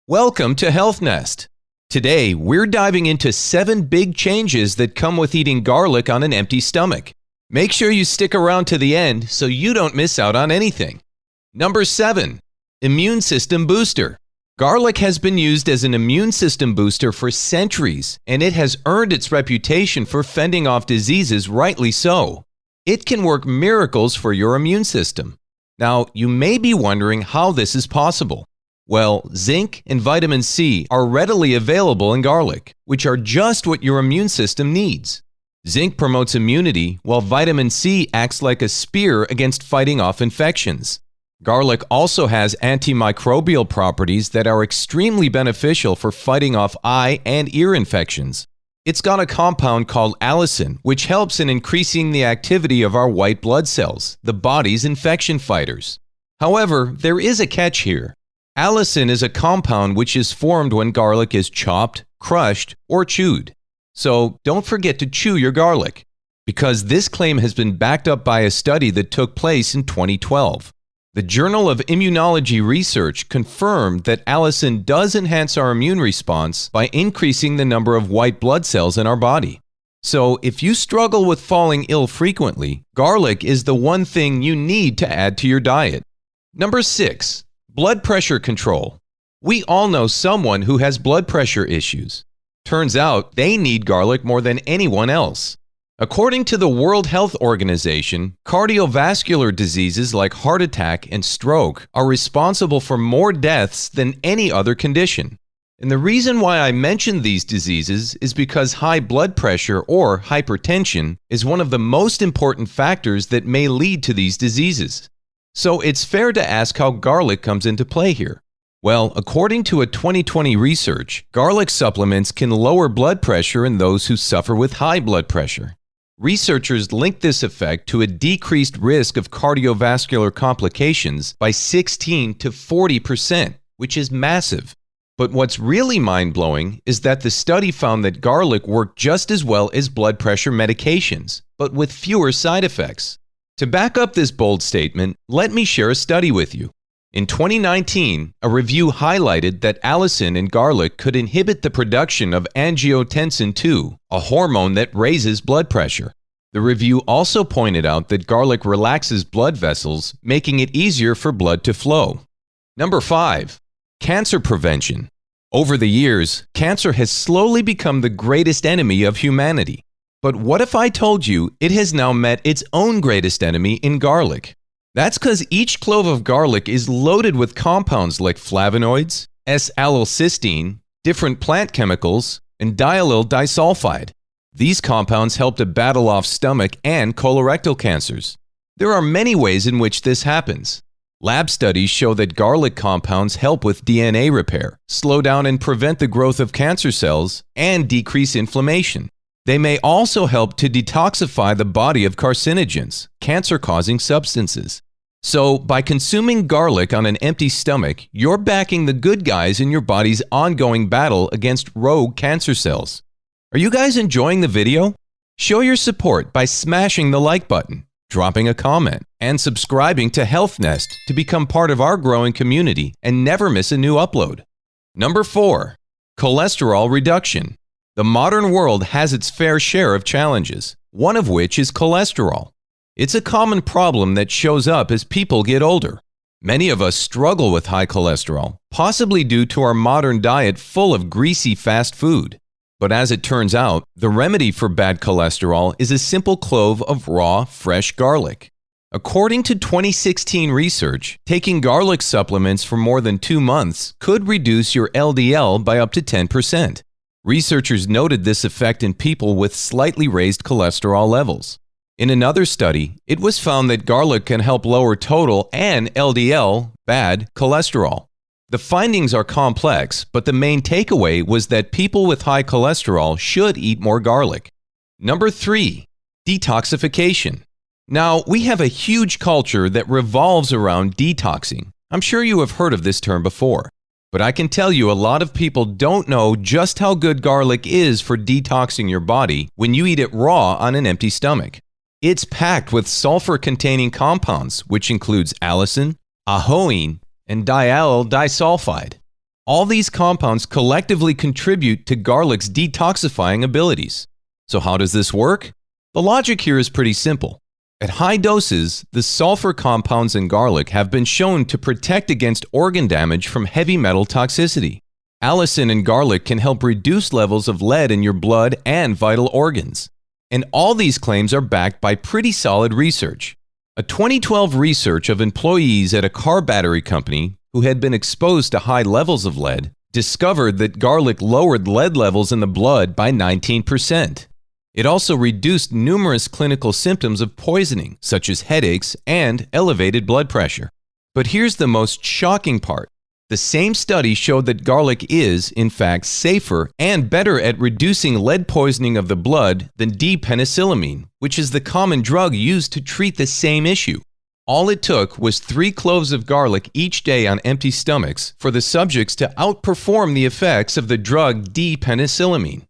Welcome to Health Nest. Today, we're diving into 7 big changes that come with eating garlic on an empty stomach. Make sure you stick around to the end so you don't miss out on anything. Number 7. Immune System Booster. Garlic has been used as an immune system booster for centuries, and it has earned its reputation for fending off diseases, rightly so. It can work miracles for your immune system. Now, you may be wondering how this is possible. Well, zinc and vitamin C are readily available in garlic, which are just what your immune system needs. Zinc promotes immunity, while vitamin C acts like a spear against fighting off infections. Garlic also has antimicrobial properties that are extremely beneficial for fighting off eye and ear infections. It's got a compound called allicin, which helps in increasing the activity of our white blood cells, the body's infection fighters. However, there is a catch here. Allicin is a compound which is formed when garlic is chopped, crushed, or chewed. So don't forget to chew your garlic, because this claim has been backed up by a study that took place in 2012. The Journal of Immunology Research confirmed that allicin does enhance our immune response by increasing the number of white blood cells in our body. So if you struggle with falling ill frequently, garlic is the one thing you need to add to your diet. Number 6. Blood pressure control. We all know someone who has blood pressure issues. Turns out they need garlic more than anyone else. According to the World Health Organization, cardiovascular diseases like heart attack and stroke are responsible for more deaths than any other condition. And the reason why I mention these diseases is because high blood pressure or hypertension is one of the most important factors that may lead to these diseases. So it's fair to ask how garlic comes into play here. Well, according to a 2020 research, garlic supplements can lower blood pressure in those who suffer with high blood pressure. Researchers linked this effect to a decreased risk of cardiovascular complications by 16 to 40%, which is massive. But what's really mind-blowing is that the study found that garlic worked just as well as blood pressure medications, but with fewer side effects. To back up this bold statement, let me share a study with you. In 2019, a review highlighted that allicin in garlic could inhibit the production of angiotensin II, a hormone that raises blood pressure. The review also pointed out that garlic relaxes blood vessels, making it easier for blood to flow. Number 5. Cancer prevention. Over the years, cancer has slowly become the greatest enemy of humanity. But what if I told you it has now met its own greatest enemy in garlic? That's because each clove of garlic is loaded with compounds like flavonoids, S-allylcysteine, different plant chemicals, and diallyl disulfide. These compounds help to battle off stomach and colorectal cancers. There are many ways in which this happens. Lab studies show that garlic compounds help with DNA repair, slow down and prevent the growth of cancer cells, and decrease inflammation. They may also help to detoxify the body of carcinogens, cancer-causing substances. So, by consuming garlic on an empty stomach, you're backing the good guys in your body's ongoing battle against rogue cancer cells. Are you guys enjoying the video? Show your support by smashing the like button, dropping a comment, and subscribing to Health Nest to become part of our growing community and never miss a new upload. Number 4. Cholesterol reduction. The modern world has its fair share of challenges, one of which is cholesterol. It's a common problem that shows up as people get older. Many of us struggle with high cholesterol, possibly due to our modern diet full of greasy fast food. But as it turns out, the remedy for bad cholesterol is a simple clove of raw, fresh garlic. According to 2016 research, taking garlic supplements for more than 2 months could reduce your LDL by up to 10%. Researchers noted this effect in people with slightly raised cholesterol levels. In another study, it was found that garlic can help lower total and LDL, bad cholesterol. The findings are complex, but the main takeaway was that people with high cholesterol should eat more garlic. Number 3. Detoxification. Now, we have a huge culture that revolves around detoxing. I'm sure you have heard of this term before. But I can tell you a lot of people don't know just how good garlic is for detoxing your body when you eat it raw on an empty stomach. It's packed with sulfur-containing compounds, which includes allicin, AHOIN, and diallyl disulfide. All these compounds collectively contribute to garlic's detoxifying abilities. So how does this work? The logic here is pretty simple. At high doses, the sulfur compounds in garlic have been shown to protect against organ damage from heavy metal toxicity. Allicin in garlic can help reduce levels of lead in your blood and vital organs. And all these claims are backed by pretty solid research. A 2012 research of employees at a car battery company who had been exposed to high levels of lead discovered that garlic lowered lead levels in the blood by 19%. It also reduced numerous clinical symptoms of poisoning, such as headaches and elevated blood pressure. But here's the most shocking part. The same study showed that garlic is, in fact, safer and better at reducing lead poisoning of the blood than D-penicillamine, which is the common drug used to treat the same issue. All it took was 3 cloves of garlic each day on empty stomachs for the subjects to outperform the effects of the drug D-penicillamine.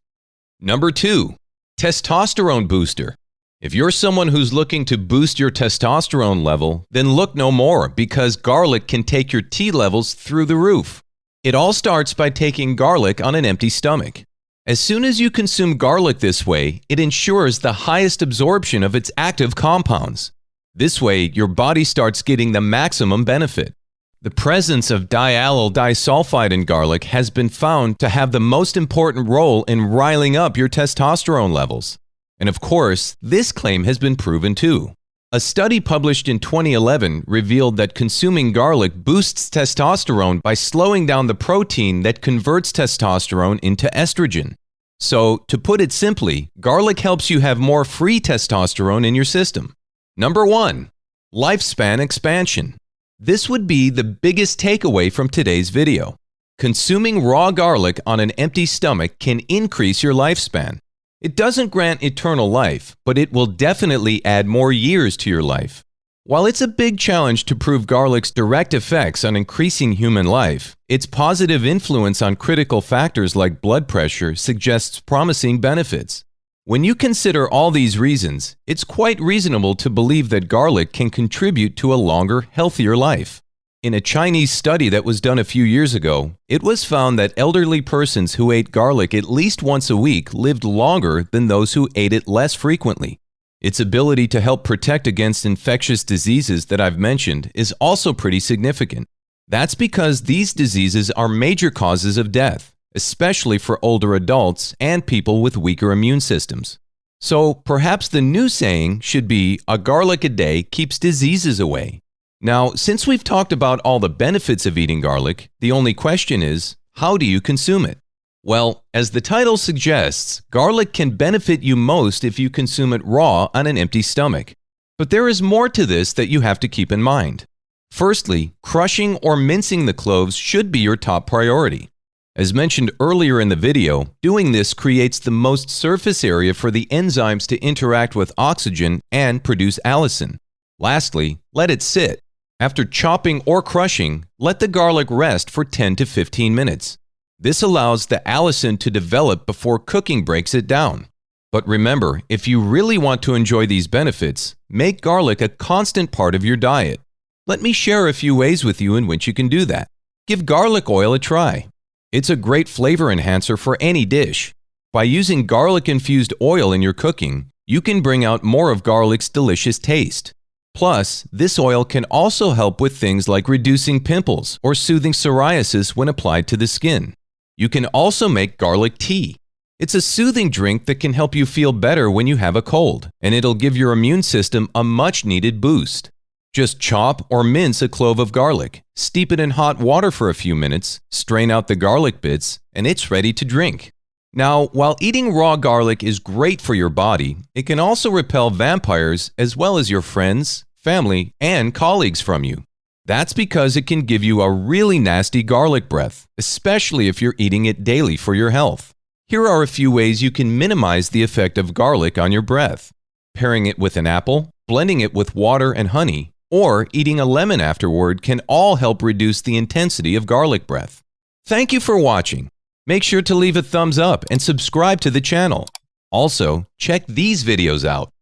Number 2. Testosterone booster. If you're someone who's looking to boost your testosterone level, then look no more because garlic can take your T levels through the roof. It all starts by taking garlic on an empty stomach. As soon as you consume garlic this way, it ensures the highest absorption of its active compounds. This way, your body starts getting the maximum benefit. The presence of diallyl disulfide in garlic has been found to have the most important role in riling up your testosterone levels. And of course, this claim has been proven too. A study published in 2011 revealed that consuming garlic boosts testosterone by slowing down the protein that converts testosterone into estrogen. So, to put it simply, garlic helps you have more free testosterone in your system. Number 1. Lifespan expansion. This would be the biggest takeaway from today's video. Consuming raw garlic on an empty stomach can increase your lifespan. It doesn't grant eternal life, but it will definitely add more years to your life. While it's a big challenge to prove garlic's direct effects on increasing human life, its positive influence on critical factors like blood pressure suggests promising benefits. When you consider all these reasons, it's quite reasonable to believe that garlic can contribute to a longer, healthier life. In a Chinese study that was done a few years ago, it was found that elderly persons who ate garlic at least once a week lived longer than those who ate it less frequently. Its ability to help protect against infectious diseases that I've mentioned is also pretty significant. That's because these diseases are major causes of death, especially for older adults and people with weaker immune systems. So perhaps the new saying should be, "A garlic a day keeps diseases away." Now, since we've talked about all the benefits of eating garlic, the only question is, how do you consume it? Well, as the title suggests, garlic can benefit you most if you consume it raw on an empty stomach. But there is more to this that you have to keep in mind. Firstly, crushing or mincing the cloves should be your top priority. As mentioned earlier in the video, doing this creates the most surface area for the enzymes to interact with oxygen and produce allicin. Lastly, let it sit. After chopping or crushing, let the garlic rest for 10 to 15 minutes. This allows the allicin to develop before cooking breaks it down. But remember, if you really want to enjoy these benefits, make garlic a constant part of your diet. Let me share a few ways with you in which you can do that. Give garlic oil a try. It's a great flavor enhancer for any dish. By using garlic-infused oil in your cooking, you can bring out more of garlic's delicious taste. Plus, this oil can also help with things like reducing pimples or soothing psoriasis when applied to the skin. You can also make garlic tea. It's a soothing drink that can help you feel better when you have a cold, and it'll give your immune system a much-needed boost. Just chop or mince a clove of garlic, steep it in hot water for a few minutes, strain out the garlic bits, and it's ready to drink. Now, while eating raw garlic is great for your body, it can also repel vampires as well as your friends, family, and colleagues from you. That's because it can give you a really nasty garlic breath, especially if you're eating it daily for your health. Here are a few ways you can minimize the effect of garlic on your breath. Pairing it with an apple, blending it with water and honey, or eating a lemon afterward can all help reduce the intensity of garlic breath. Thank you for watching. Make sure to leave a thumbs up and subscribe to the channel. Also, check these videos out.